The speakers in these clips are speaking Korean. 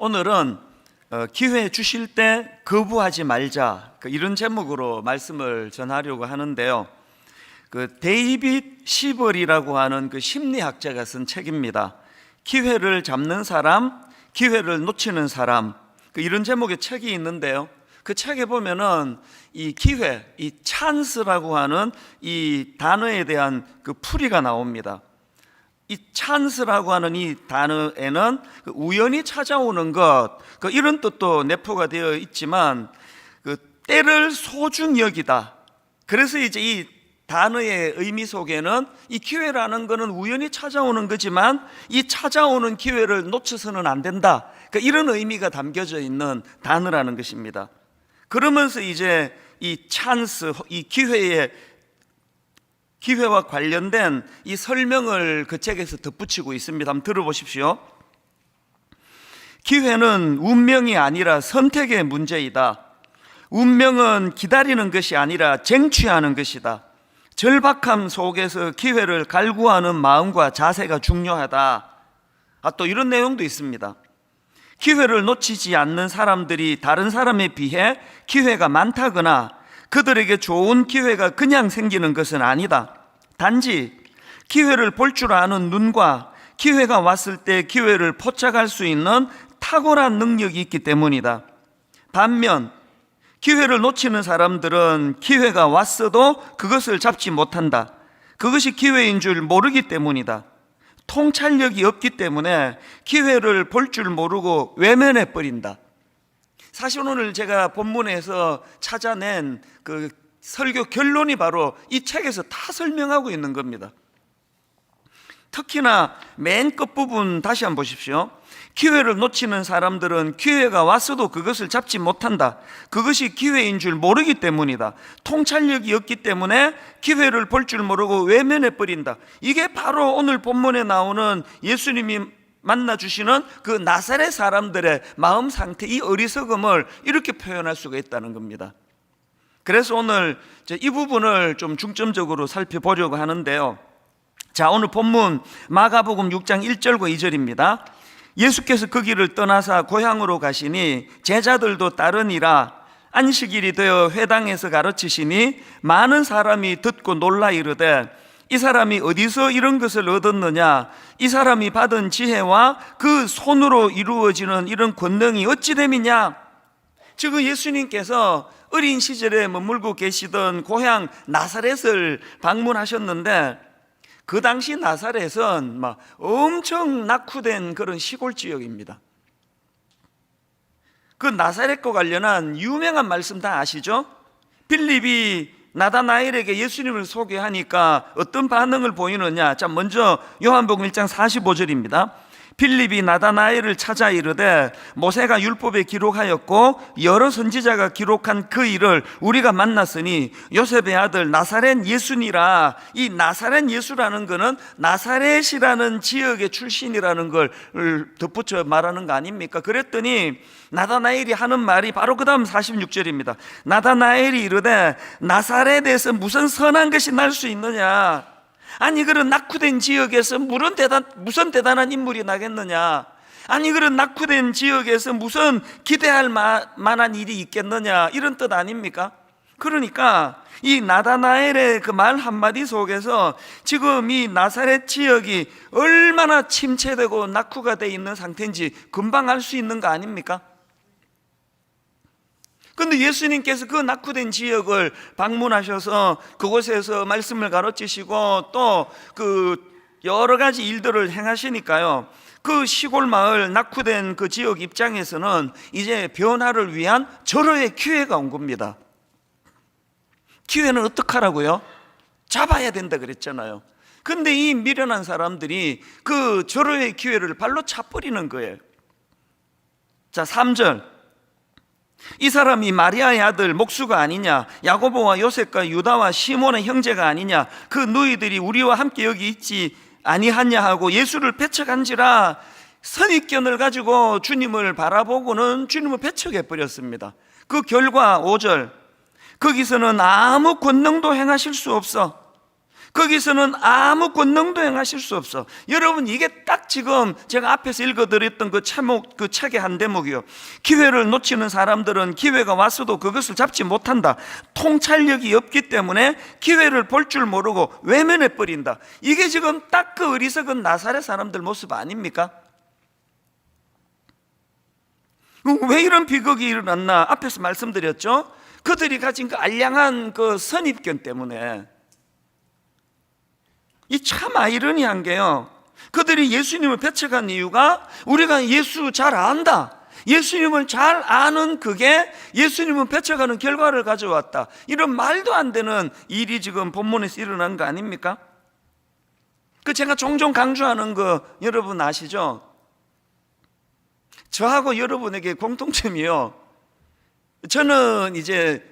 오늘은 기회 주실 때 거부하지 말자, 이런 제목으로 말씀을 전하려고 하는데요. 데이빗 시벌이라고 하는 심리학자가 쓴 책입니다. 기회를 잡는 사람, 기회를 놓치는 사람, 이런 제목의 책이 있는데요. 그 책에 보면은 이 기회, 이 찬스라고 하는 이 단어에 대한 풀이가 나옵니다. 이 찬스라고 하는 이 단어에는 우연히 찾아오는 것, 이런 뜻도 내포가 되어 있지만 때를 소중히 여기다. 그래서 이제 이 단어의 의미 속에는 이 기회라는 것은 우연히 찾아오는 거지만 이 찾아오는 기회를 놓쳐서는 안 된다. 이런 의미가 담겨져 있는 단어라는 것입니다. 그러면서 이제 이 찬스, 이 기회와 관련된 이 설명을 그 책에서 덧붙이고 있습니다. 한번 들어보십시오. 기회는 운명이 아니라 선택의 문제이다. 운명은 기다리는 것이 아니라 쟁취하는 것이다. 절박함 속에서 기회를 갈구하는 마음과 자세가 중요하다. 또 이런 내용도 있습니다. 기회를 놓치지 않는 사람들이 다른 사람에 비해 기회가 많다거나 그들에게 좋은 기회가 그냥 생기는 것은 아니다. 단지 기회를 볼 줄 아는 눈과 기회가 왔을 때 기회를 포착할 수 있는 탁월한 능력이 있기 때문이다. 반면 기회를 놓치는 사람들은 기회가 왔어도 그것을 잡지 못한다. 그것이 기회인 줄 모르기 때문이다. 통찰력이 없기 때문에 기회를 볼 줄 모르고 외면해 버린다. 사실 오늘 제가 본문에서 찾아낸 설교 결론이 바로 이 책에서 다 설명하고 있는 겁니다. 특히나 맨 끝부분 다시 한번 보십시오. 기회를 놓치는 사람들은 기회가 왔어도 그것을 잡지 못한다. 그것이 기회인 줄 모르기 때문이다. 통찰력이 없기 때문에 기회를 볼 줄 모르고 외면해 버린다. 이게 바로 오늘 본문에 나오는 예수님이 만나주시는 나사렛 사람들의 마음 상태, 이 어리석음을 이렇게 표현할 수가 있다는 겁니다. 그래서 오늘 이 부분을 좀 중점적으로 살펴보려고 하는데요. 자, 오늘 본문 마가복음 6장 1절과 2절입니다. 예수께서 그 길을 떠나사 고향으로 가시니 제자들도 따르니라. 안식일이 되어 회당에서 가르치시니 많은 사람이 듣고 놀라 이르되 이 사람이 어디서 이런 것을 얻었느냐? 이 사람이 받은 지혜와 그 손으로 이루어지는 이런 권능이 어찌 됨이냐? 지금 예수님께서 어린 시절에 머물고 계시던 고향 나사렛을 방문하셨는데 그 당시 나사렛은 엄청 낙후된 그런 시골 지역입니다. 그 나사렛과 관련한 유명한 말씀 다 아시죠? 빌립이 나다나엘에게 예수님을 소개하니까 어떤 반응을 보이느냐? 자, 먼저 요한복음 1장 45절입니다. 빌립이 나다나엘을 찾아 이르되 모세가 율법에 기록하였고 여러 선지자가 기록한 그 일을 우리가 만났으니 요셉의 아들 나사렛 예수니라. 이 나사렛 예수라는 것은 나사렛이라는 지역의 출신이라는 걸 덧붙여 말하는 거 아닙니까? 그랬더니 나다나엘이 하는 말이 바로 그 다음 46절입니다. 나다나엘이 이르되 나사렛에서 무슨 선한 것이 날 수 있느냐? 아니 그런 낙후된 지역에서 무슨 대단한 인물이 나겠느냐? 아니 그런 낙후된 지역에서 무슨 기대할 만한 일이 있겠느냐? 이런 뜻 아닙니까? 그러니까 이 나다나엘의 그 말 한마디 속에서 지금 이 나사렛 지역이 얼마나 침체되고 낙후가 돼 있는 상태인지 금방 알 수 있는 거 아닙니까? 그런데 예수님께서 그 낙후된 지역을 방문하셔서 그곳에서 말씀을 가르치시고 또 여러 가지 일들을 행하시니까요, 그 시골 마을 낙후된 그 지역 입장에서는 이제 변화를 위한 절호의 기회가 온 겁니다. 기회는 어떡하라고요? 잡아야 된다 그랬잖아요. 근데 이 미련한 사람들이 그 절호의 기회를 발로 차버리는 거예요. 자, 3절. 이 사람이 마리아의 아들 목수가 아니냐? 야고보와 요셉과 유다와 시몬의 형제가 아니냐? 그 너희들이 우리와 함께 여기 있지 아니하냐 하고 예수를 배척한지라. 선입견을 가지고 주님을 바라보고는 주님을 배척해 버렸습니다. 그 결과 5절. 거기서는 아무 권능도 행하실 수 없어. 거기서는 아무 권능도 행하실 수 없어. 여러분, 이게 딱 지금 제가 앞에서 읽어드렸던 그 제목, 그 책의 한 대목이요. 기회를 놓치는 사람들은 기회가 왔어도 그것을 잡지 못한다. 통찰력이 없기 때문에 기회를 볼 줄 모르고 외면해 버린다. 이게 지금 딱 그 어리석은 나사렛 사람들 모습 아닙니까? 왜 이런 비극이 일어났나? 앞에서 말씀드렸죠. 그들이 가진 그 알량한 그 선입견 때문에. 이 참 아이러니한 게요, 그들이 예수님을 배척한 이유가 우리가 예수 잘 안다, 예수님을 잘 아는 그게 예수님을 배척하는 결과를 가져왔다, 이런 말도 안 되는 일이 지금 본문에서 일어난 거 아닙니까? 그 제가 종종 강조하는 거 여러분 아시죠? 저하고 여러분에게 공통점이요, 저는 이제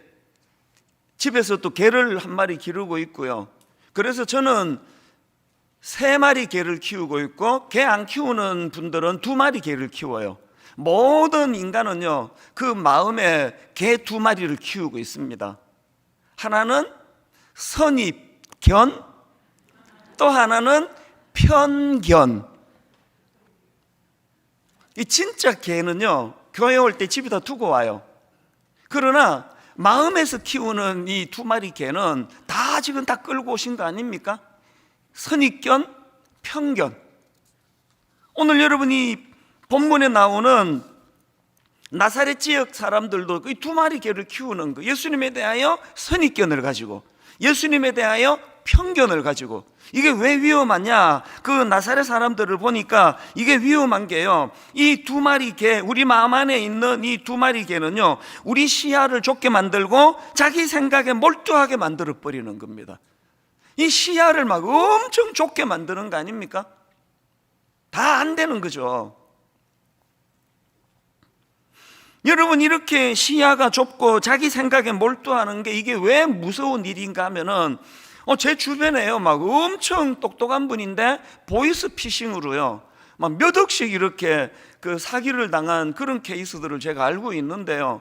집에서 또 개를 한 마리 기르고 있고요. 그래서 저는 3마리 개를 키우고 있고, 개 안 키우는 분들은 2마리 개를 키워요. 모든 인간은요, 그 마음에 개 2마리를 키우고 있습니다. 하나는 선입견, 또 하나는 편견. 이 진짜 개는요, 교회 올 때 집에다 두고 와요. 그러나 마음에서 키우는 이 2마리 개는 다 지금 다 끌고 오신 거 아닙니까? 선입견, 편견. 오늘 여러분이 본문에 나오는 나사렛 지역 사람들도 이 2마리 개를 키우는 거, 예수님에 대하여 선입견을 가지고, 예수님에 대하여 편견을 가지고. 이게 왜 위험하냐? 그 나사렛 사람들을 보니까 이게 위험한 게요, 이 2마리 개, 우리 마음 안에 있는 이 2마리 개는요, 우리 시야를 좁게 만들고 자기 생각에 몰두하게 만들어 버리는 겁니다. 이 시야를 막 엄청 좁게 만드는 거 아닙니까? 다 안 되는 거죠. 여러분, 이렇게 시야가 좁고 자기 생각에 몰두하는 게 이게 왜 무서운 일인가 하면은, 제 주변에요, 막 엄청 똑똑한 분인데 보이스 피싱으로요, 막 몇 억씩 이렇게 그 사기를 당한 그런 케이스들을 제가 알고 있는데요,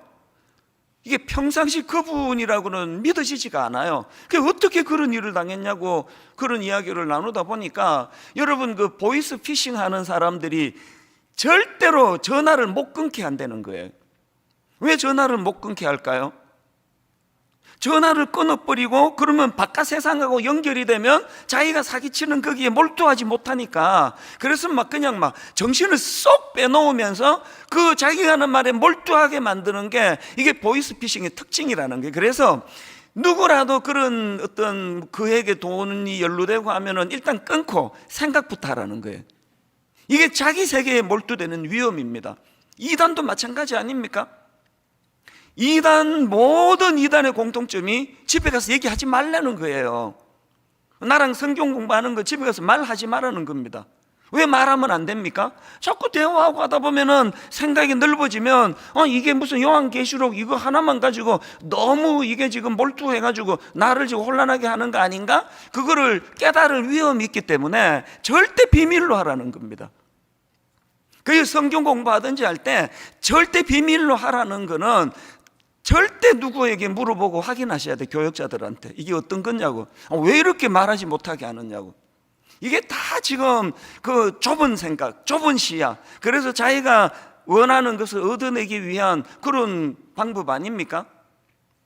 이게 평상시 그분이라고는 믿어지지가 않아요. 어떻게 그런 일을 당했냐고 그런 이야기를 나누다 보니까, 여러분, 그 보이스 피싱 하는 사람들이 절대로 전화를 못 끊게 한다는 거예요. 왜 전화를 못 끊게 할까요? 전화를 끊어버리고 그러면 바깥 세상하고 연결이 되면 자기가 사기치는 거기에 몰두하지 못하니까, 그래서 막 그냥 막 정신을 쏙 빼놓으면서 그 자기가 하는 말에 몰두하게 만드는 게 이게 보이스피싱의 특징이라는 거예요. 그래서 누구라도 그런 어떤 그에게 돈이 연루되고 하면은 일단 끊고 생각부터 하라는 거예요. 이게 자기 세계에 몰두되는 위험입니다. 이단도 마찬가지 아닙니까? 모든 이단의 공통점이 집에 가서 얘기하지 말라는 거예요. 나랑 성경 공부하는 거 집에 가서 말하지 말라는 겁니다. 왜 말하면 안 됩니까? 자꾸 대화하고 하다 보면은 생각이 넓어지면, 이게 무슨 요한계시록 이거 하나만 가지고 너무 이게 지금 몰두해가지고 나를 지금 혼란하게 하는 거 아닌가? 그거를 깨달을 위험이 있기 때문에 절대 비밀로 하라는 겁니다. 그 성경 공부하든지 할 때 절대 비밀로 하라는 거는 절대 누구에게 물어보고 확인하셔야 돼. 교역자들한테 이게 어떤 거냐고, 왜 이렇게 말하지 못하게 하느냐고. 이게 다 지금 그 좁은 생각, 좁은 시야, 그래서 자기가 원하는 것을 얻어내기 위한 그런 방법 아닙니까?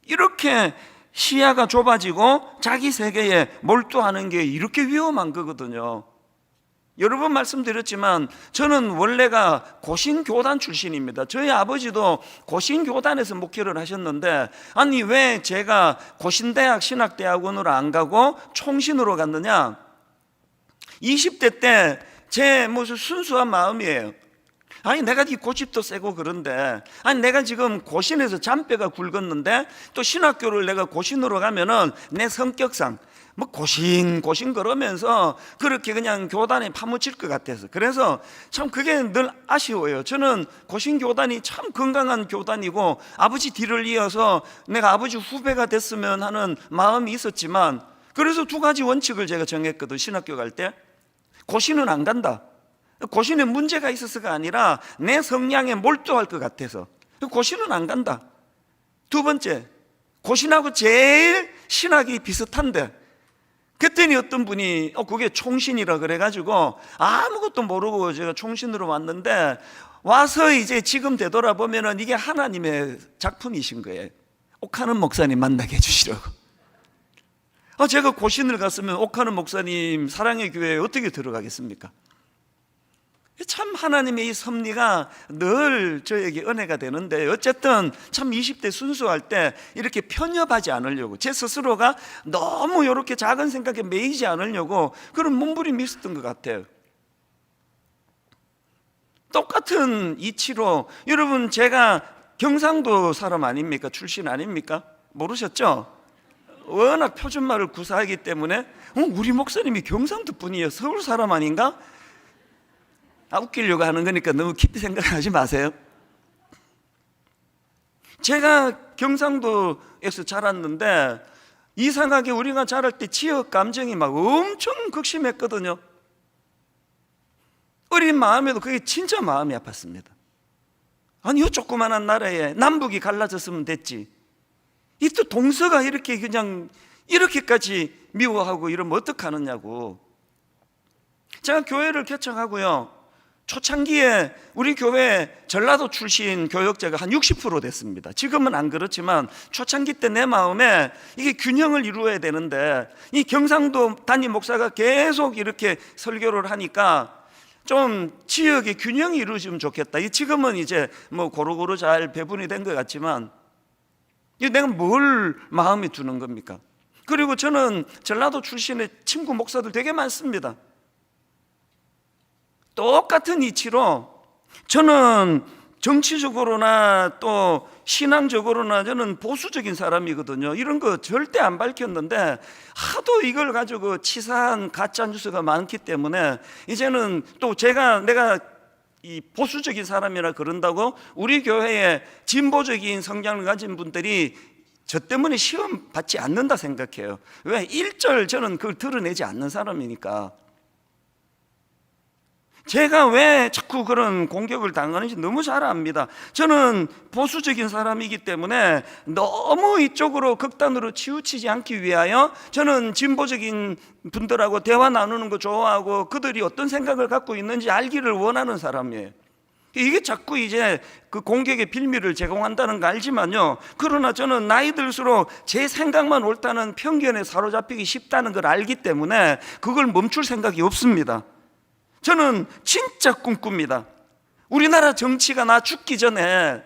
이렇게 시야가 좁아지고 자기 세계에 몰두하는 게 이렇게 위험한 거거든요. 여러 번 말씀드렸지만 저는 원래가 고신교단 출신입니다. 저희 아버지도 고신교단에서 목회를 하셨는데, 아니 왜 제가 고신대학 신학대학원으로 안 가고 총신으로 갔느냐? 20대 때 제 무슨 순수한 마음이에요. 아니 내가 이 고집도 세고 그런데, 아니 내가 지금 고신에서 잔뼈가 굵었는데 또 신학교를 내가 고신으로 가면은 내 성격상 뭐 고신 걸으면서 그렇게 그냥 교단에 파묻힐 것 같아서, 그래서 참 그게 늘 아쉬워요. 저는 고신 교단이 참 건강한 교단이고 아버지 뒤를 이어서 내가 아버지 후배가 됐으면 하는 마음이 있었지만, 그래서 2가지 원칙을 제가 정했거든. 신학교 갈 때 고신은 안 간다. 고신에 문제가 있어서가 아니라 내 성향에 몰두할 것 같아서 고신은 안 간다. 2번째, 고신하고 제일 신학이 비슷한데 그랬더니 어떤 분이 그게 총신이라 그래가지고 아무것도 모르고 제가 총신으로 왔는데, 와서 이제 지금 되돌아보면은 이게 하나님의 작품이신 거예요. 옥하는 목사님 만나게 해주시라고. 제가 고신을 갔으면 옥하는 목사님 사랑의 교회에 어떻게 들어가겠습니까? 참 하나님의 이 섭리가 늘 저에게 은혜가 되는데, 어쨌든 참 20대 순수할 때 이렇게 편협하지 않으려고, 제 스스로가 너무 이렇게 작은 생각에 매이지 않으려고 그런 몸부림이 있었던 것 같아요. 똑같은 이치로, 여러분 제가 경상도 사람 아닙니까? 출신 아닙니까? 모르셨죠? 워낙 표준말을 구사하기 때문에 우리 목사님이 경상도 분이에요, 서울 사람 아닌가? 웃기려고 하는 거니까 너무 깊이 생각하지 마세요. 제가 경상도에서 자랐는데, 이상하게 우리가 자랄 때 지역 감정이 막 엄청 극심했거든요. 어린 마음에도 그게 진짜 마음이 아팠습니다. 아니, 이 조그만한 나라에 남북이 갈라졌으면 됐지, 이 또 동서가 이렇게 그냥 이렇게까지 미워하고 이러면 어떡하느냐고. 제가 교회를 개척하고요, 초창기에 우리 교회 전라도 출신 교역자가 한 60% 됐습니다. 지금은 안 그렇지만 초창기 때 내 마음에 이게 균형을 이루어야 되는데, 이 경상도 담임 목사가 계속 이렇게 설교를 하니까 좀 지역의 균형이 이루어지면 좋겠다. 지금은 이제 뭐 고루고루 잘 배분이 된 것 같지만, 내가 뭘 마음에 두는 겁니까? 그리고 저는 전라도 출신의 친구 목사들 되게 많습니다. 똑같은 이치로 저는 정치적으로나 또 신앙적으로나 저는 보수적인 사람이거든요. 이런 거 절대 안 밝혔는데, 하도 이걸 가지고 치사한 가짜 뉴스가 많기 때문에 이제는 또 내가 이 보수적인 사람이라 그런다고 우리 교회에 진보적인 성향을 가진 분들이 저 때문에 시험 받지 않는다 생각해요. 왜? 일절 저는 그걸 드러내지 않는 사람이니까. 제가 왜 자꾸 그런 공격을 당하는지 너무 잘 압니다. 저는 보수적인 사람이기 때문에 너무 이쪽으로 극단으로 치우치지 않기 위하여 저는 진보적인 분들하고 대화 나누는 거 좋아하고 그들이 어떤 생각을 갖고 있는지 알기를 원하는 사람이에요. 이게 자꾸 이제 그 공격의 빌미를 제공한다는 거 알지만요, 그러나 저는 나이 들수록 제 생각만 옳다는 편견에 사로잡히기 쉽다는 걸 알기 때문에 그걸 멈출 생각이 없습니다. 저는 진짜 꿈꿉니다. 우리나라 정치가 나 죽기 전에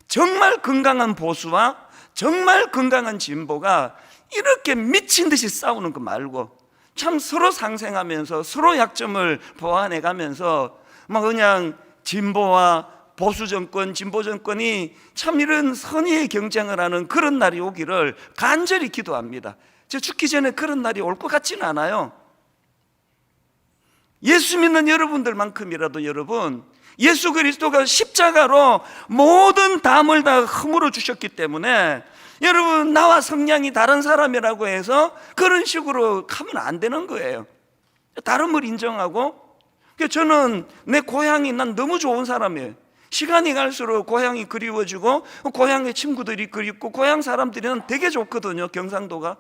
정말 건강한 보수와 정말 건강한 진보가 이렇게 미친 듯이 싸우는 거 말고 참 서로 상생하면서 서로 약점을 보완해 가면서 막 그냥 진보와 보수 정권, 진보 정권이 참 이런 선의의 경쟁을 하는 그런 날이 오기를 간절히 기도합니다. 저 죽기 전에 그런 날이 올 것 같지는 않아요. 예수 믿는 여러분들만큼이라도, 여러분, 예수 그리스도가 십자가로 모든 담을 다 허물어 주셨기 때문에 여러분, 나와 성향이 다른 사람이라고 해서 그런 식으로 하면 안 되는 거예요. 다름을 인정하고. 저는 내 고향이 난 너무 좋은 사람이에요. 시간이 갈수록 고향이 그리워지고 고향의 친구들이 그립고 고향 사람들이 난 되게 좋거든요, 경상도가.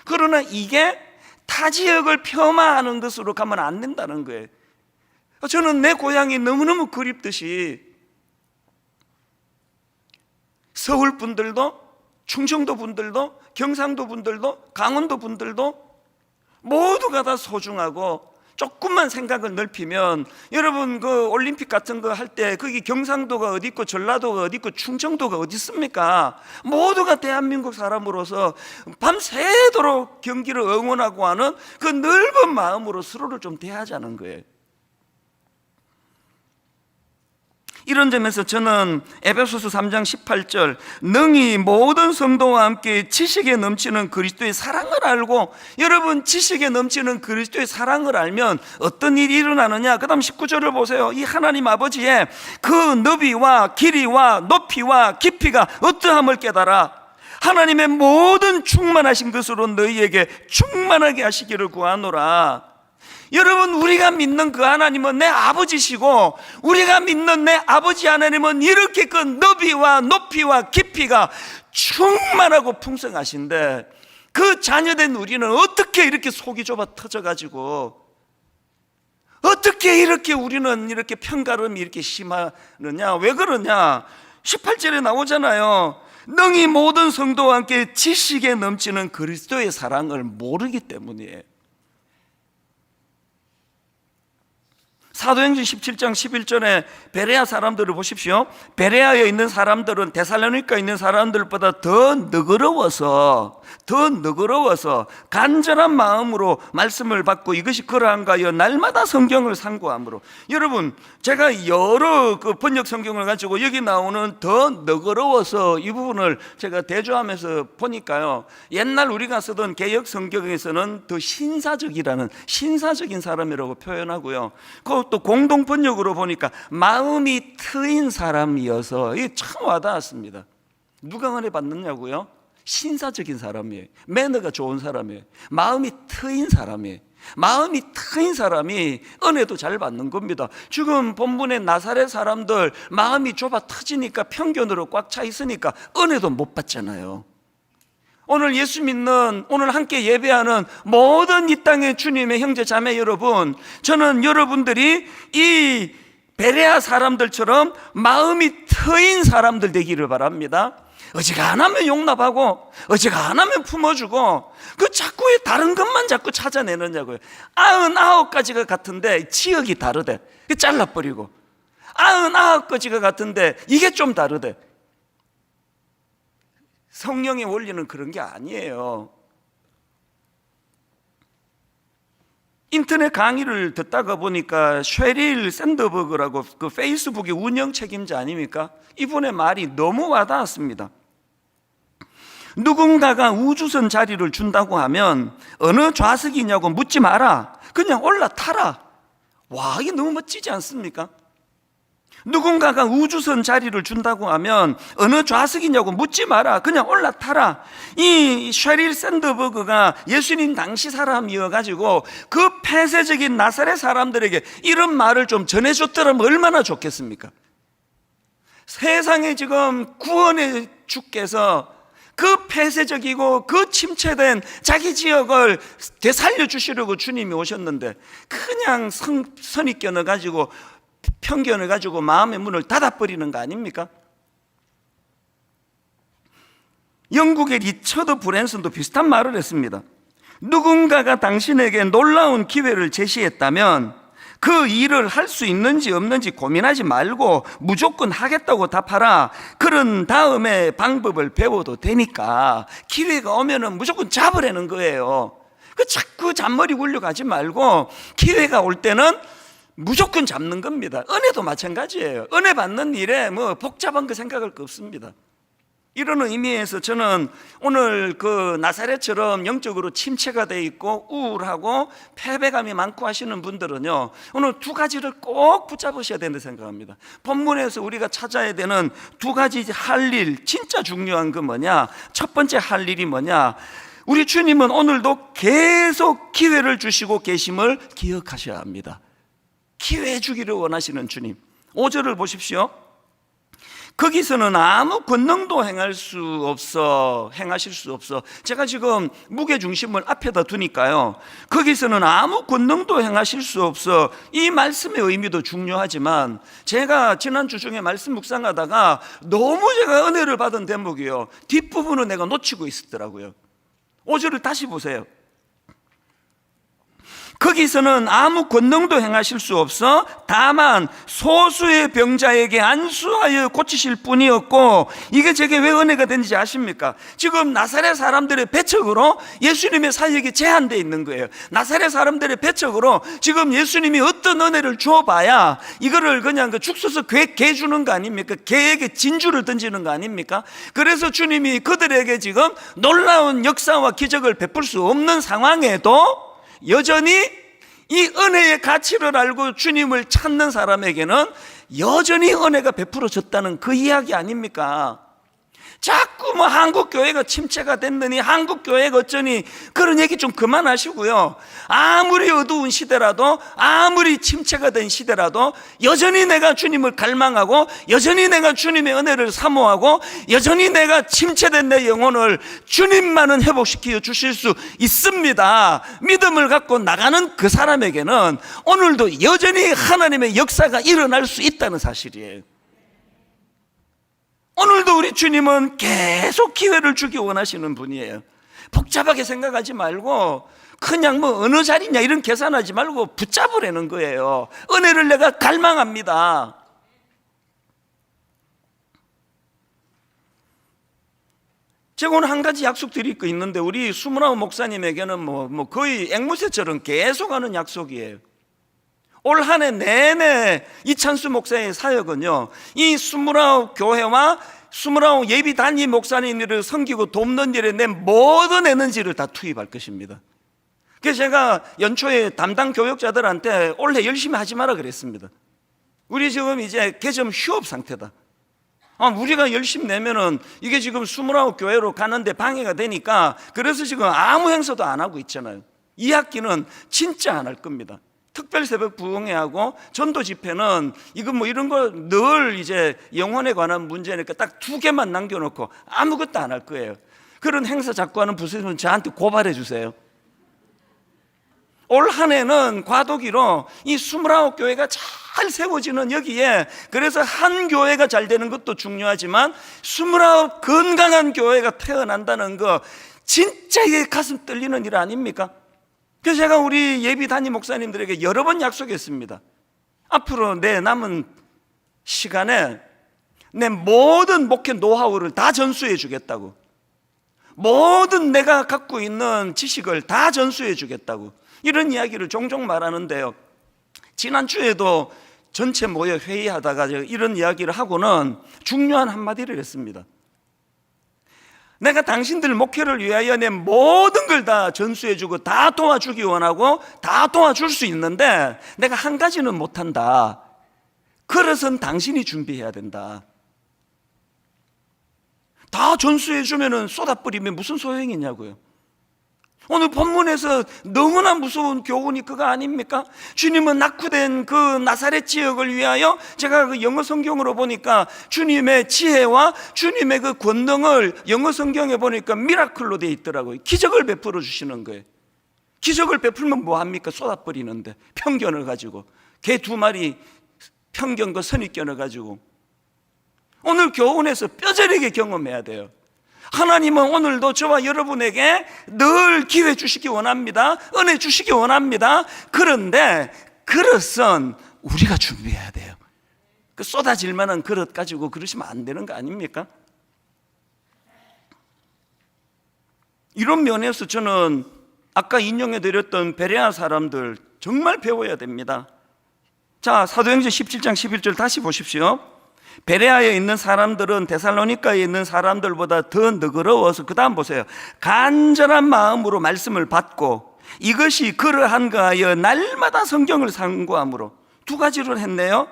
그러나 이게 타 지역을 폄하하는 것으로 가면 안 된다는 거예요. 저는 내 고향이 너무너무 그립듯이 서울 분들도, 충청도 분들도, 경상도 분들도, 강원도 분들도 모두가 다 소중하고, 조금만 생각을 넓히면 여러분 그 올림픽 같은 거 할 때 거기 경상도가 어디 있고 전라도가 어디 있고 충청도가 어디 있습니까? 모두가 대한민국 사람으로서 밤새도록 경기를 응원하고 하는 그 넓은 마음으로 서로를 좀 대하자는 거예요. 이런 점에서 저는 에베소서 3장 18절 능히 모든 성도와 함께 지식에 넘치는 그리스도의 사랑을 알고, 여러분 지식에 넘치는 그리스도의 사랑을 알면 어떤 일이 일어나느냐? 그 다음 19절을 보세요. 이 하나님 아버지의 그 너비와 길이와 높이와 깊이가 어떠함을 깨달아 하나님의 모든 충만하신 것으로 너희에게 충만하게 하시기를 구하노라. 여러분, 우리가 믿는 그 하나님은 내 아버지시고 우리가 믿는 내 아버지 하나님은 이렇게 그 너비와 높이와 깊이가 충만하고 풍성하신데, 그 자녀된 우리는 어떻게 이렇게 속이 좁아 터져가지고, 어떻게 이렇게 우리는 이렇게 편가름이 이렇게 심하느냐? 왜 그러냐? 18절에 나오잖아요. 능히 모든 성도와 함께 지식에 넘치는 그리스도의 사랑을 모르기 때문이에요. 사도행전 17장 11절에 베레아 사람들을 보십시오. 베레아에 있는 사람들은 데살로니가에 있는 사람들보다 더 너그러워서 간절한 마음으로 말씀을 받고 이것이 그러한가 하여 날마다 성경을 상고함으로. 여러분, 제가 여러 그 번역 성경을 가지고 여기 나오는 더 너그러워서 이 부분을 제가 대조하면서 보니까요, 옛날 우리가 쓰던 개역 성경에서는 더 신사적인 사람이라고 표현하고요, 또 공동 번역으로 보니까 마음이 트인 사람이어서 이게 참 와닿았습니다. 누가 은혜 받느냐고요? 신사적인 사람이에요. 매너가 좋은 사람이에요. 마음이 트인 사람이에요. 마음이 트인 사람이 은혜도 잘 받는 겁니다. 지금 본문의 나사렛 사람들 마음이 좁아 터지니까, 편견으로 꽉 차 있으니까 은혜도 못 받잖아요. 오늘 예수 믿는, 오늘 함께 예배하는 모든 이 땅의 주님의 형제 자매 여러분, 저는 여러분들이 이 베레아 사람들처럼 마음이 트인 사람들 되기를 바랍니다. 어지간하면 용납하고 어지간하면 품어주고, 그 자꾸 왜 다른 것만 자꾸 찾아내느냐고요. 99가지가 같은데 지역이 다르대, 잘라버리고. 99가지가 같은데 이게 좀 다르대. 성령의 원리는 그런 게 아니에요. 인터넷 강의를 듣다가 보니까 쉐릴 샌더버그라고 그 페이스북의 운영 책임자 아닙니까? 이분의 말이 너무 와닿았습니다. 누군가가 우주선 자리를 준다고 하면 어느 좌석이냐고 묻지 마라, 그냥 올라타라. 와, 이게 너무 멋지지 않습니까? 누군가가 우주선 자리를 준다고 하면 어느 좌석이냐고 묻지 마라, 그냥 올라타라. 이 쉐릴 샌더버그가 예수님 당시 사람이어가지고 그 폐쇄적인 나사렛 사람들에게 이런 말을 좀 전해줬더라면 얼마나 좋겠습니까? 세상에 지금 구원의 주께서 그 폐쇄적이고 그 침체된 자기 지역을 되살려 주시려고 주님이 오셨는데, 그냥 선입견 넣어가지고 편견을 가지고 마음의 문을 닫아버리는 거 아닙니까? 영국의 리처드 브랜슨도 비슷한 말을 했습니다. 누군가가 당신에게 놀라운 기회를 제시했다면 그 일을 할 수 있는지 없는지 고민하지 말고 무조건 하겠다고 답하라. 그런 다음에 방법을 배워도 되니까. 기회가 오면은 무조건 잡으라는 거예요. 그 자꾸 잔머리 굴려가지 말고 기회가 올 때는 무조건 잡는 겁니다. 은혜도 마찬가지예요. 은혜 받는 일에 뭐 복잡한 거 생각할 거 없습니다. 이런 의미에서 저는 오늘 그 나사렛처럼 영적으로 침체가 돼 있고 우울하고 패배감이 많고 하시는 분들은요, 오늘 두 가지를 꼭 붙잡으셔야 된다고 생각합니다. 본문에서 우리가 찾아야 되는 두 가지 할 일, 진짜 중요한 거 뭐냐? 첫 번째 할 일이 뭐냐? 우리 주님은 오늘도 계속 기회를 주시고 계심을 기억하셔야 합니다. 기회 주기를 원하시는 주님. 5절을 보십시오. 거기서는 아무 권능도 행하실 수 없어. 제가 지금 무게중심을 앞에다 두니까요, 거기서는 아무 권능도 행하실 수 없어. 이 말씀의 의미도 중요하지만 제가 지난주 중에 말씀 묵상하다가 너무 제가 은혜를 받은 대목이요, 뒷부분은 내가 놓치고 있었더라고요. 5절을 다시 보세요. 거기서는 아무 권능도 행하실 수 없어 다만 소수의 병자에게 안수하여 고치실 뿐이었고, 이게 제게 왜 은혜가 된지 아십니까? 지금 나사렛 사람들의 배척으로 예수님의 사역이 제한되어 있는 거예요. 나사렛 사람들의 배척으로 지금 예수님이 어떤 은혜를 줘봐야 이거를 그냥 그 죽 서서 개 주는 거 아닙니까? 개에게 진주를 던지는 거 아닙니까? 그래서 주님이 그들에게 지금 놀라운 역사와 기적을 베풀 수 없는 상황에도 여전히 이 은혜의 가치를 알고 주님을 찾는 사람에게는 여전히 은혜가 베풀어졌다는 그 이야기 아닙니까? 자꾸 뭐 한국 교회가 침체가 됐느니 한국 교회가 어쩌니 그런 얘기 좀 그만하시고요. 아무리 어두운 시대라도 아무리 침체가 된 시대라도 여전히 내가 주님을 갈망하고 여전히 내가 주님의 은혜를 사모하고 여전히 내가 침체된 내 영혼을 주님만은 회복시켜 주실 수 있습니다. 믿음을 갖고 나가는 그 사람에게는 오늘도 여전히 하나님의 역사가 일어날 수 있다는 사실이에요. 오늘도 우리 주님은 계속 기회를 주기 원하시는 분이에요. 복잡하게 생각하지 말고 그냥 뭐 어느 자리냐 이런 계산하지 말고 붙잡으라는 거예요. 은혜를 내가 갈망합니다. 제가 오늘 한 가지 약속 드릴 거 있는데 우리 수문아우 목사님에게는 뭐 거의 앵무새처럼 계속하는 약속이에요. 올 한 해 내내 이찬수 목사의 사역은요, 이 수문아우 교회와 수문아우 예비 단임 목사님들을 섬기고 돕는 일에 내 모든 에너지를 다 투입할 것입니다. 그래서 제가 연초에 담당 교역자들한테 올해 열심히 하지 마라 그랬습니다. 우리 지금 이제 개점 휴업 상태다. 우리가 열심히 내면은 이게 지금 수문아우 교회로 가는데 방해가 되니까 그래서 지금 아무 행사도 안 하고 있잖아요. 이 학기는 진짜 안 할 겁니다. 특별 새벽 부흥회하고 전도 집회는 이거 뭐 이런 거 늘 이제 영혼에 관한 문제니까 딱 2개만 남겨놓고 아무것도 안 할 거예요. 그런 행사 자꾸 하는 부서는 저한테 고발해 주세요. 올 한 해는 과도기로 이 29교회가 잘 세워지는 여기에, 그래서 한 교회가 잘 되는 것도 중요하지만 29 건강한 교회가 태어난다는 거 진짜 이게 가슴 떨리는 일 아닙니까? 그래서 제가 우리 예비 단임 목사님들에게 여러 번 약속했습니다. 앞으로 내 남은 시간에 내 모든 목회 노하우를 다 전수해 주겠다고, 모든 내가 갖고 있는 지식을 다 전수해 주겠다고, 이런 이야기를 종종 말하는데요, 지난주에도 전체 모여 회의하다가 이런 이야기를 하고는 중요한 한마디를 했습니다. 내가 당신들 목회를 위하여 내 모든 걸 다 전수해주고 다 도와주기 원하고 다 도와줄 수 있는데 내가 한 가지는 못한다. 그릇은 당신이 준비해야 된다. 다 전수해주면 쏟아버리면 무슨 소용이 있냐고요. 오늘 본문에서 너무나 무서운 교훈이 그거 아닙니까? 주님은 낙후된 그 나사렛 지역을 위하여, 제가 그 영어 성경으로 보니까 주님의 지혜와 주님의 그 권능을 영어 성경에 보니까 미라클로 되어 있더라고요. 기적을 베풀어 주시는 거예요. 기적을 베풀면 뭐합니까? 쏟아버리는데, 편견을 가지고 개 2마리 편견과 선입견을 가지고. 오늘 교훈에서 뼈저리게 경험해야 돼요. 하나님은 오늘도 저와 여러분에게 늘 기회 주시기 원합니다. 은혜 주시기 원합니다. 그런데 그릇은 우리가 준비해야 돼요. 그 쏟아질 만한 그릇 가지고 그러시면 안 되는 거 아닙니까? 이런 면에서 저는 아까 인용해 드렸던 베레아 사람들 정말 배워야 됩니다. 자, 사도행전 17장 11절 다시 보십시오. 베레아에 있는 사람들은 데살로니가에 있는 사람들보다 더 너그러워서, 그 다음 보세요. 간절한 마음으로 말씀을 받고 이것이 그러한가 하여 날마다 성경을 상고함으로. 2가지를 했네요.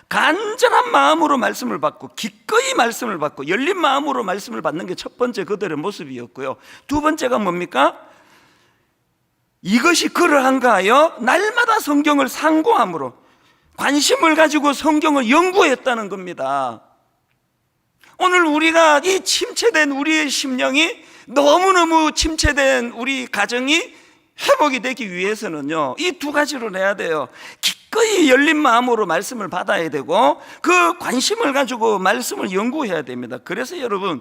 간절한 마음으로 말씀을 받고, 기꺼이 말씀을 받고, 열린 마음으로 말씀을 받는 게 첫 번째 그들의 모습이었고요. 2번째가 뭡니까? 이것이 그러한가 하여 날마다 성경을 상고함으로, 관심을 가지고 성경을 연구했다는 겁니다. 오늘 우리가 이 침체된 우리의 심령이, 너무너무 침체된 우리 가정이 회복이 되기 위해서는요, 이 2가지를 해야 돼요. 기꺼이 열린 마음으로 말씀을 받아야 되고, 그 관심을 가지고 말씀을 연구해야 됩니다. 그래서 여러분,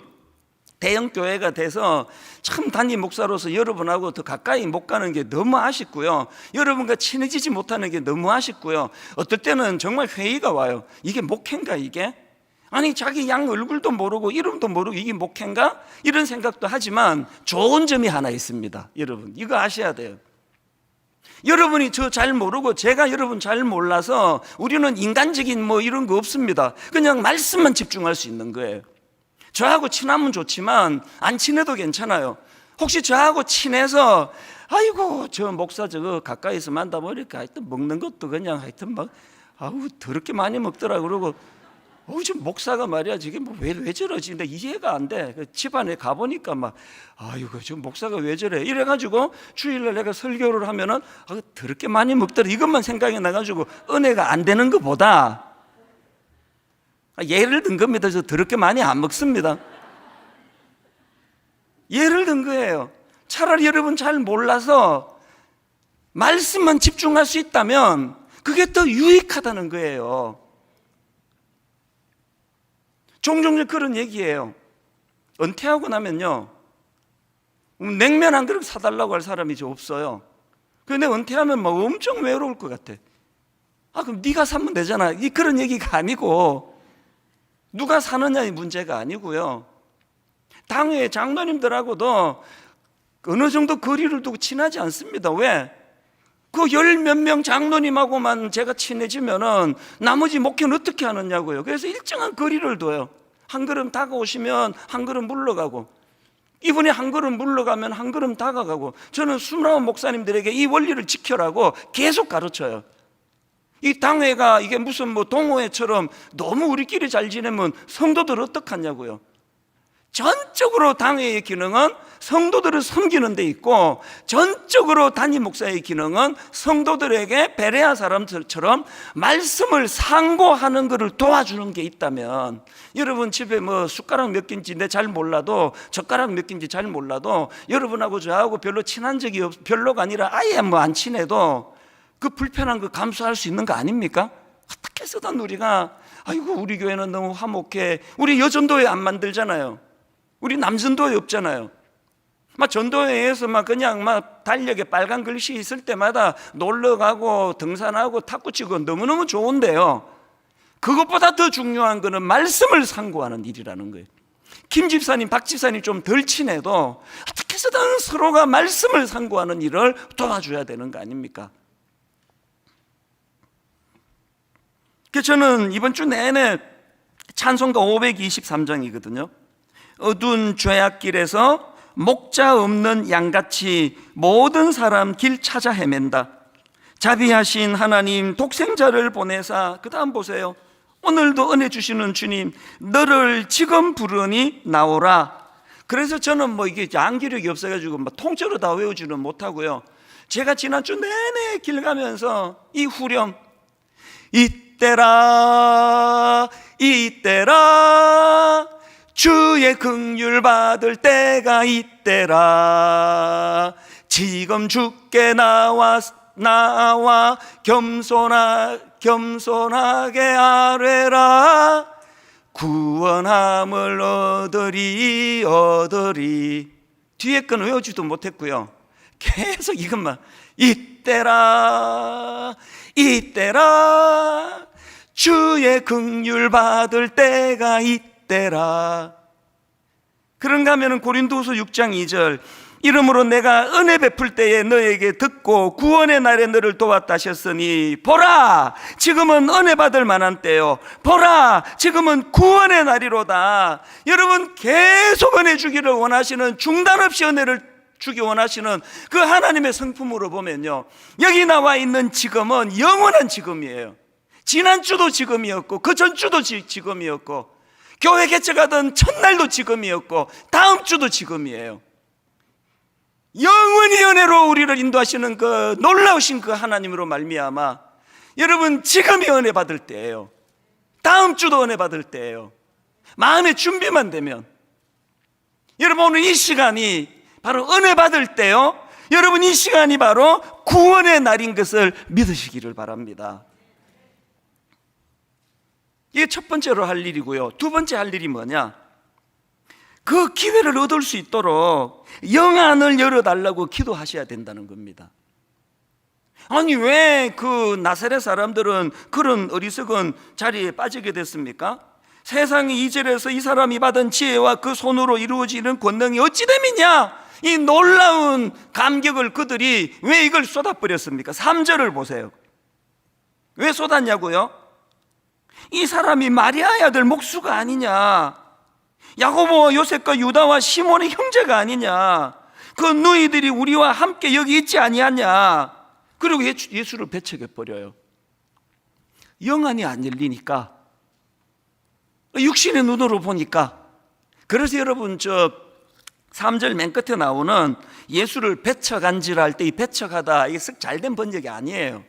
대형교회가 돼서 참 담임 목사로서 여러분하고 더 가까이 못 가는 게 너무 아쉽고요, 여러분과 친해지지 못하는 게 너무 아쉽고요, 어떨 때는 정말 회의가 와요. 이게 목회인가 이게? 아니 자기 양 얼굴도 모르고 이름도 모르고 이게 목회인가? 이런 생각도 하지만 좋은 점이 하나 있습니다. 여러분 이거 아셔야 돼요. 여러분이 저 잘 모르고 제가 여러분 잘 몰라서 우리는 인간적인 뭐 이런 거 없습니다. 그냥 말씀만 집중할 수 있는 거예요. 저하고 친하면 좋지만 안 친해도 괜찮아요. 혹시 저하고 친해서 아이고 저 목사 저거 가까이서 만나보니까 하여튼 먹는 것도 그냥 하여튼 막 아우 더럽게 많이 먹더라 그러고 지금 목사가 말이야, 지금 왜 저러지? 근데 이해가 안 돼. 집안에 가보니까 이거 지금 목사가 왜 저래? 이래가지고 주일날 내가 설교를 하면은, 더럽게 많이 먹더라. 이것만 생각이 나가지고 은혜가 안 되는 것보다, 예를 든 겁니다. 저 더럽게 많이 안 먹습니다. 예를 든 거예요. 차라리 여러분 잘 몰라서 말씀만 집중할 수 있다면 그게 더 유익하다는 거예요. 종종 그런 얘기예요. 은퇴하고 나면요, 냉면 한 그릇 사달라고 할 사람이 이제 없어요. 그런데 은퇴하면 엄청 외로울 것 같아. 그럼 네가 사면 되잖아. 그런 얘기가 아니고, 누가 사느냐의 문제가 아니고요, 당회 장로님들하고도 어느 정도 거리를 두고 친하지 않습니다. 왜? 그 열 몇 명 장로님하고만 제가 친해지면은 나머지 목회는 어떻게 하느냐고요. 그래서 일정한 거리를 둬요. 한 걸음 다가오시면 한 걸음 물러가고, 이분이 한 걸음 물러가면 한 걸음 다가가고, 저는 29 목사님들에게 이 원리를 지켜라고 계속 가르쳐요. 이 당회가 이게 무슨 동호회처럼 너무 우리끼리 잘 지내면 성도들 어떡하냐고요. 전적으로 당회의 기능은 성도들을 섬기는 데 있고, 전적으로 담임 목사의 기능은 성도들에게 베레아 사람들처럼 말씀을 상고하는 것을 도와주는 게 있다면, 여러분 집에 숟가락 몇 개인지 잘 몰라도, 젓가락 몇 개인지 잘 몰라도, 여러분하고 저하고 별로 친한 적이 별로가 아니라 아예 안 친해도 그 불편한 거 감수할 수 있는 거 아닙니까? 어떻게 해서든 우리가, 우리 교회는 너무 화목해, 우리 여전도회 안 만들잖아요. 우리 남전도회 없잖아요. 전도회에서 그냥 달력에 빨간 글씨 있을 때마다 놀러 가고 등산하고 탁구 치고 너무너무 좋은데요, 그것보다 더 중요한 거는 말씀을 상고하는 일이라는 거예요. 김 집사님, 박 집사님 좀 덜 친해도 어떻게 해서든 서로가 말씀을 상고하는 일을 도와줘야 되는 거 아닙니까? 그래서 저는 이번 주 내내 찬송가 523장이거든요. 어두운 죄악길에서 목자 없는 양같이 모든 사람 길 찾아 헤맨다. 자비하신 하나님 독생자를 보내사, 그 다음 보세요. 오늘도 은혜 주시는 주님, 너를 지금 부르니 나오라. 그래서 저는 이게 암기력이 없어가지고 통째로 다 외우지는 못하고요, 제가 지난주 내내 길 가면서 이 후렴, 이때라 주의 긍휼 받을 때가 이때라, 지금 주께 나와 겸손하게 아뢰라, 구원함을 얻으리. 뒤에 건 외우지도 못했고요, 계속 이것만, 이때라 주의 긍휼 받을 때가 이때라. 그런가 하면 고린도후서 6장 2절, 이러므로 내가 은혜 베풀 때에 너에게 듣고 구원의 날에 너를 도왔다 하셨으니, 보라 지금은 은혜 받을 만한 때요, 보라 지금은 구원의 날이로다. 여러분, 계속 은혜 주기를 원하시는, 중단 없이 은혜를 주기 원하시는 그 하나님의 성품으로 보면요, 여기 나와 있는 지금은 영원한 지금이에요. 지난주도 지금이었고, 그 전주도 지금이었고, 교회 개척하던 첫날도 지금이었고, 다음 주도 지금이에요. 영원히 은혜로 우리를 인도하시는 그 놀라우신 그 하나님으로 말미암아 여러분, 지금이 은혜 받을 때예요. 다음 주도 은혜 받을 때예요. 마음의 준비만 되면. 여러분, 오늘 이 시간이 바로 은혜 받을 때요, 여러분 이 시간이 바로 구원의 날인 것을 믿으시기를 바랍니다. 이게 첫 번째로 할 일이고요, 두 번째 할 일이 뭐냐, 그 기회를 얻을 수 있도록 영안을 열어달라고 기도하셔야 된다는 겁니다. 아니, 왜 그 나사렛 사람들은 그런 어리석은 자리에 빠지게 됐습니까? 세상이 2절에서 이 사람이 받은 지혜와 그 손으로 이루어지는 권능이 어찌 됨이냐, 이 놀라운 감격을 그들이 왜 이걸 쏟아버렸습니까? 3절을 보세요. 왜 쏟았냐고요? 이 사람이 마리아의 아들 목수가 아니냐, 야고보와 요셉과 유다와 시몬의 형제가 아니냐, 그 너희들이 우리와 함께 여기 있지 아니하냐. 그리고 예수를 배척해 버려요. 영안이 안 열리니까 육신의 눈으로 보니까. 그래서 여러분 3절 맨 끝에 나오는 예수를 배척한지라 할 때 이 배척하다, 이게 썩 잘된 번역이 아니에요.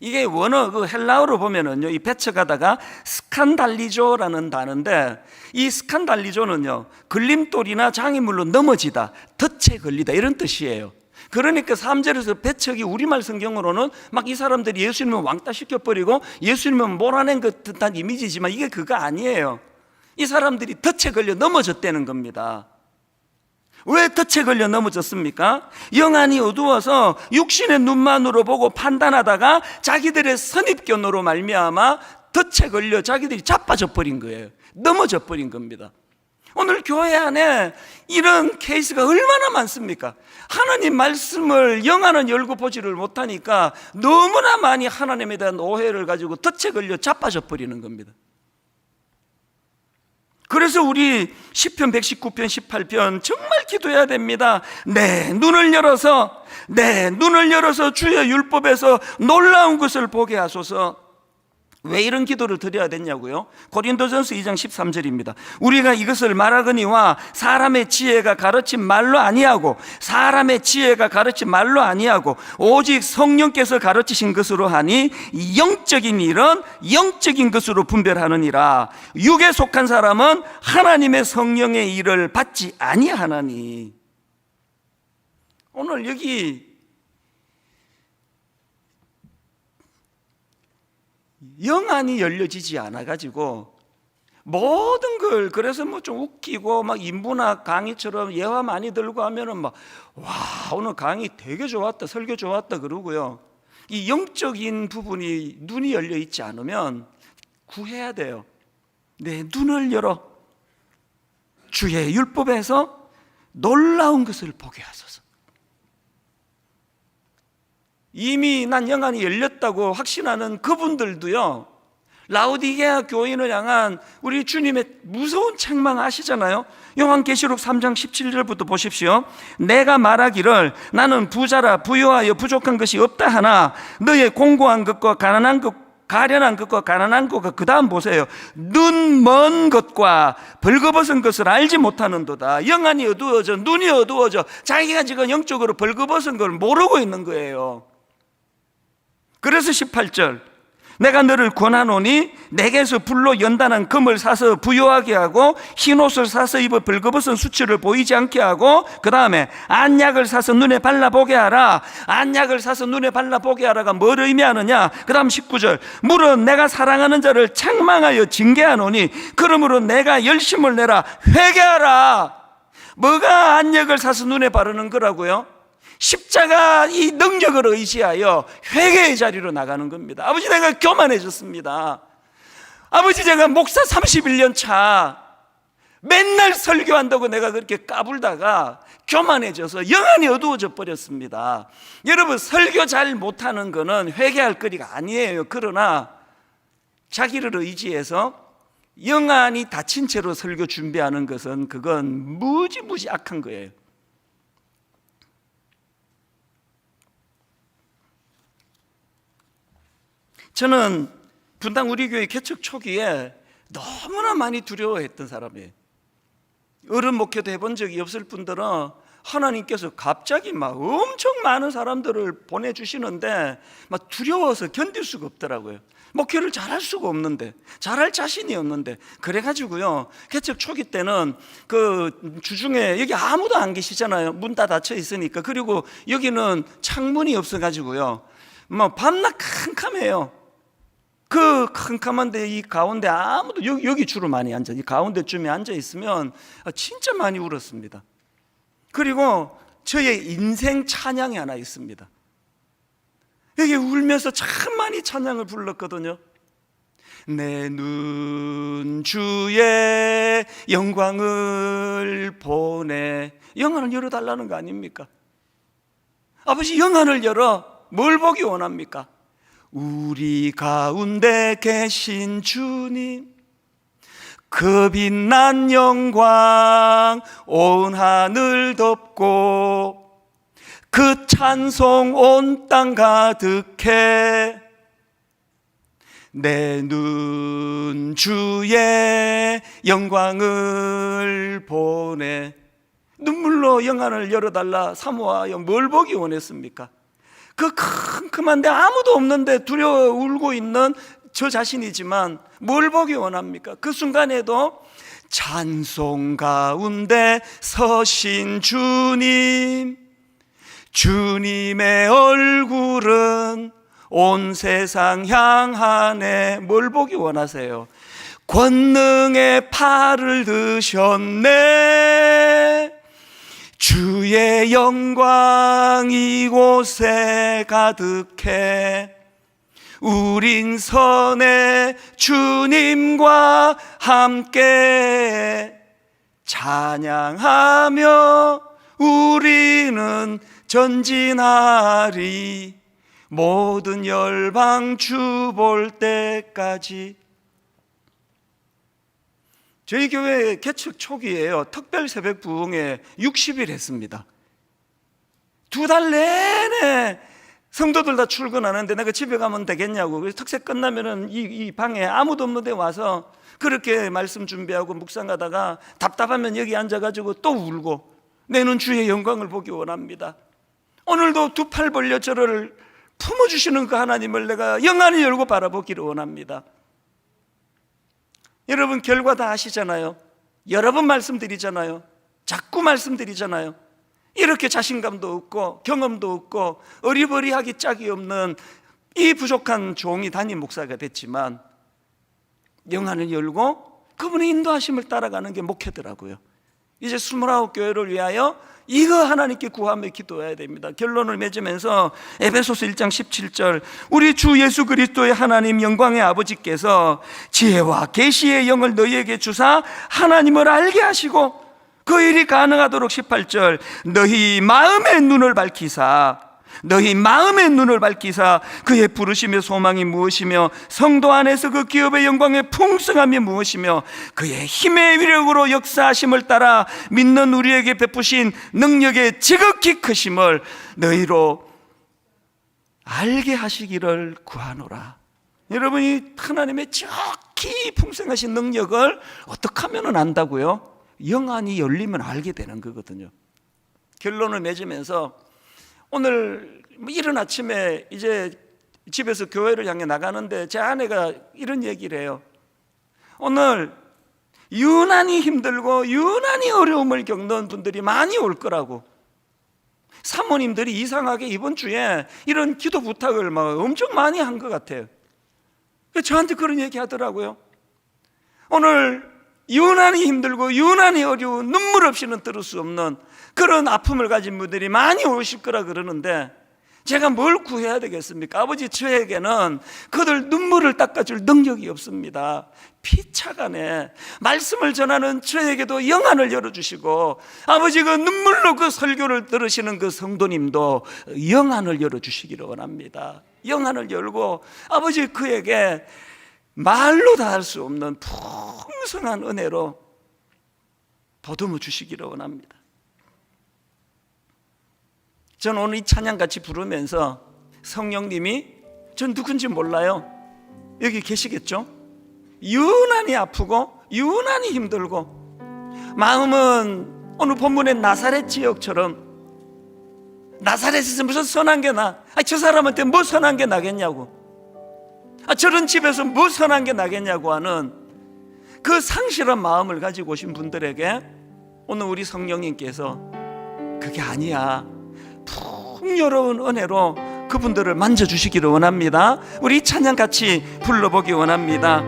이게 원어 헬라어로 보면은요, 이 배척하다가 스칸달리조라는 단어인데, 이 스칸달리조는요, 걸림돌이나 장애물로 넘어지다, 덫에 걸리다 이런 뜻이에요. 그러니까 3절에서 배척이 우리말 성경으로는 막 이 사람들이 예수님을 왕따 시켜버리고 예수님을 몰아낸 것 듯한 이미지지만 이게 그거 아니에요. 이 사람들이 덫에 걸려 넘어졌다는 겁니다. 왜 덫에 걸려 넘어졌습니까? 영안이 어두워서 육신의 눈만으로 보고 판단하다가 자기들의 선입견으로 말미암아 덫에 걸려 자기들이 자빠져 버린 거예요. 넘어져 버린 겁니다. 오늘 교회 안에 이런 케이스가 얼마나 많습니까? 하나님 말씀을 영안은 열고 보지를 못하니까 너무나 많이 하나님에 대한 오해를 가지고 덫에 걸려 자빠져 버리는 겁니다. 그래서 우리 시편 119편 18편 정말 기도해야 됩니다. 내 눈을 열어서 주의 율법에서 놀라운 것을 보게 하소서. 왜 이런 기도를 드려야 됐냐고요? 고린도전서 2장 13절입니다. 우리가 이것을 말하거니와 사람의 지혜가 가르친 말로 아니하고 오직 성령께서 가르치신 것으로 하니 영적인 일은 영적인 것으로 분별하느니라. 육에 속한 사람은 하나님의 성령의 일을 받지 아니하나니. 오늘 여기 영안이 열려지지 않아가지고 모든 걸, 그래서 뭐 좀 웃기고 막 인문학 강의처럼 예화 많이 들고 하면은 막 와, 오늘 강의 되게 좋았다, 설교 좋았다 그러고요. 이 영적인 부분이 눈이 열려 있지 않으면 구해야 돼요. 내 눈을 열어 주의 율법에서 놀라운 것을 보게 하소서. 이미 난 영안이 열렸다고 확신하는 그분들도요, 라오디게아 교인을 향한 우리 주님의 무서운 책망 아시잖아요. 요한계시록 3장 17절부터 보십시오. 내가 말하기를 나는 부자라 부유하여 부족한 것이 없다 하나 너의 공고한 것과 가련한 것과 그 다음 보세요. 눈 먼 것과 벌거벗은 것을 알지 못하는도다. 영안이 어두워져, 눈이 어두워져 자기가 지금 영적으로 벌거벗은 걸 모르고 있는 거예요. 그래서 18절, 내가 너를 권하노니 내게서 불로 연단한 금을 사서 부요하게 하고 흰옷을 사서 입어 벌거벗은 수치를 보이지 않게 하고, 그 다음에 안약을 사서 눈에 발라보게 하라. 안약을 사서 눈에 발라보게 하라가 뭘 의미하느냐? 그 다음 19절, 물은 내가 사랑하는 자를 책망하여 징계하노니 그러므로 내가 열심을 내라. 회개하라. 뭐가 안약을 사서 눈에 바르는 거라고요? 십자가 이 능력을 의지하여 회개의 자리로 나가는 겁니다. 아버지, 내가 교만해졌습니다. 아버지, 제가 목사 31년 차 맨날 설교한다고 내가 그렇게 까불다가 교만해져서 영안이 어두워져 버렸습니다. 여러분, 설교 잘 못하는 거는 회개할 거리가 아니에요. 그러나 자기를 의지해서 영안이 닫힌 채로 설교 준비하는 것은 그건 무지무지 악한 거예요. 저는 분당 우리 교회 개척 초기에 너무나 많이 두려워했던 사람이에요. 어른 목회도 해본 적이 없을 분들은 하나님께서 갑자기 막 엄청 많은 사람들을 보내주시는데 막 두려워서 견딜 수가 없더라고요. 목회를 잘할 수가 없는데, 잘할 자신이 없는데. 그래가지고요, 개척 초기 때는 그 주중에 여기 아무도 안 계시잖아요. 문 다 닫혀 있으니까. 그리고 여기는 창문이 없어가지고요, 뭐 밤낮 캄캄해요. 그 캄캄한데 이 가운데 아무도, 여기 주로 많이 앉아, 이 가운데쯤에 앉아 있으면 진짜 많이 울었습니다. 그리고 저의 인생 찬양이 하나 있습니다. 여기 울면서 참 많이 찬양을 불렀거든요. 내 눈 주의 영광을 보내. 영안을 열어달라는 거 아닙니까? 아버지, 영안을 열어. 뭘 보기 원합니까? 우리 가운데 계신 주님, 그 빛난 영광 온 하늘 덮고 그 찬송 온 땅 가득해. 내 눈 주의 영광을 보네. 눈물로 영안을 열어달라 사모하여 뭘 보기 원했습니까? 그 캄캄한데 아무도 없는데 두려워 울고 있는 저 자신이지만 뭘 보기 원합니까? 그 순간에도 찬송 가운데 서신 주님, 주님의 얼굴은 온 세상 향하네. 뭘 보기 원하세요? 권능의 팔을 드셨네. 주의 영광 이곳에 가득해. 우린 선의 주님과 함께 찬양하며 우리는 전진하리. 모든 열방 주 볼 때까지. 저희 교회 개척 초기에요, 특별 새벽 부흥회 60일 했습니다. 2달 내내 성도들 다 출근하는데 내가 집에 가면 되겠냐고. 그래서 특세 끝나면은 이 방에 아무도 없는데 와서 그렇게 말씀 준비하고 묵상하다가 답답하면 여기 앉아가지고 또 울고, 내는 주의 영광을 보기 원합니다. 오늘도 두 팔 벌려 저를 품어주시는 그 하나님을 내가 영안을 열고 바라보기를 원합니다. 여러분 결과 다 아시잖아요. 여러 번 말씀드리잖아요. 자꾸 말씀드리잖아요. 이렇게 자신감도 없고 경험도 없고 어리버리하기 짝이 없는 이 부족한 종이 담임 목사가 됐지만 영안을 열고 그분의 인도하심을 따라가는 게 목회더라고요. 이제 29교회를 위하여 이거 하나님께 구하며 기도해야 됩니다. 결론을 맺으면서 에베소서 1장 17절, 우리 주 예수 그리스도의 하나님 영광의 아버지께서 지혜와 계시의 영을 너희에게 주사 하나님을 알게 하시고 그 일이 가능하도록 18절, 너희 마음의 눈을 밝히사 그의 부르심의 소망이 무엇이며 성도 안에서 그 기업의 영광의 풍성함이 무엇이며 그의 힘의 위력으로 역사하심을 따라 믿는 우리에게 베푸신 능력의 지극히 크심을 너희로 알게 하시기를 구하노라. 여러분이 하나님의 지극히 풍성하신 능력을 어떻게 하면 안다고요? 영안이 열리면 알게 되는 거거든요. 결론을 맺으면서 오늘 이른 아침에 이제 집에서 교회를 향해 나가는데 제 아내가 이런 얘기를 해요. 오늘 유난히 힘들고 유난히 어려움을 겪는 분들이 많이 올 거라고. 사모님들이 이상하게 이번 주에 이런 기도 부탁을 막 엄청 많이 한 것 같아요. 저한테 그런 얘기 하더라고요. 오늘 유난히 힘들고 유난히 어려운, 눈물 없이는 들을 수 없는 그런 아픔을 가진 분들이 많이 오실 거라 그러는데 제가 뭘 구해야 되겠습니까? 아버지, 저에게는 그들 눈물을 닦아줄 능력이 없습니다. 피차간에 말씀을 전하는 저에게도 영안을 열어주시고, 아버지 그 눈물로 그 설교를 들으시는 그 성도님도 영안을 열어주시기를 원합니다. 영안을 열고 아버지 그에게 말로 다 할 수 없는 풍성한 은혜로 보듬어 주시기를 원합니다. 저는 오늘 이 찬양 같이 부르면서 성령님이, 전 누군지 몰라요. 여기 계시겠죠? 유난히 아프고 유난히 힘들고, 마음은 오늘 본문의 나사렛 지역처럼 나사렛에서 무슨 선한 게 나? 저 사람한테 뭐 선한 게 나겠냐고, 저런 집에서 뭐 선한 게 나겠냐고 하는 그 상실한 마음을 가지고 오신 분들에게 오늘 우리 성령님께서 그게 아니야, 풍요로운 은혜로 그분들을 만져주시기를 원합니다. 우리 찬양 같이 불러보기 원합니다.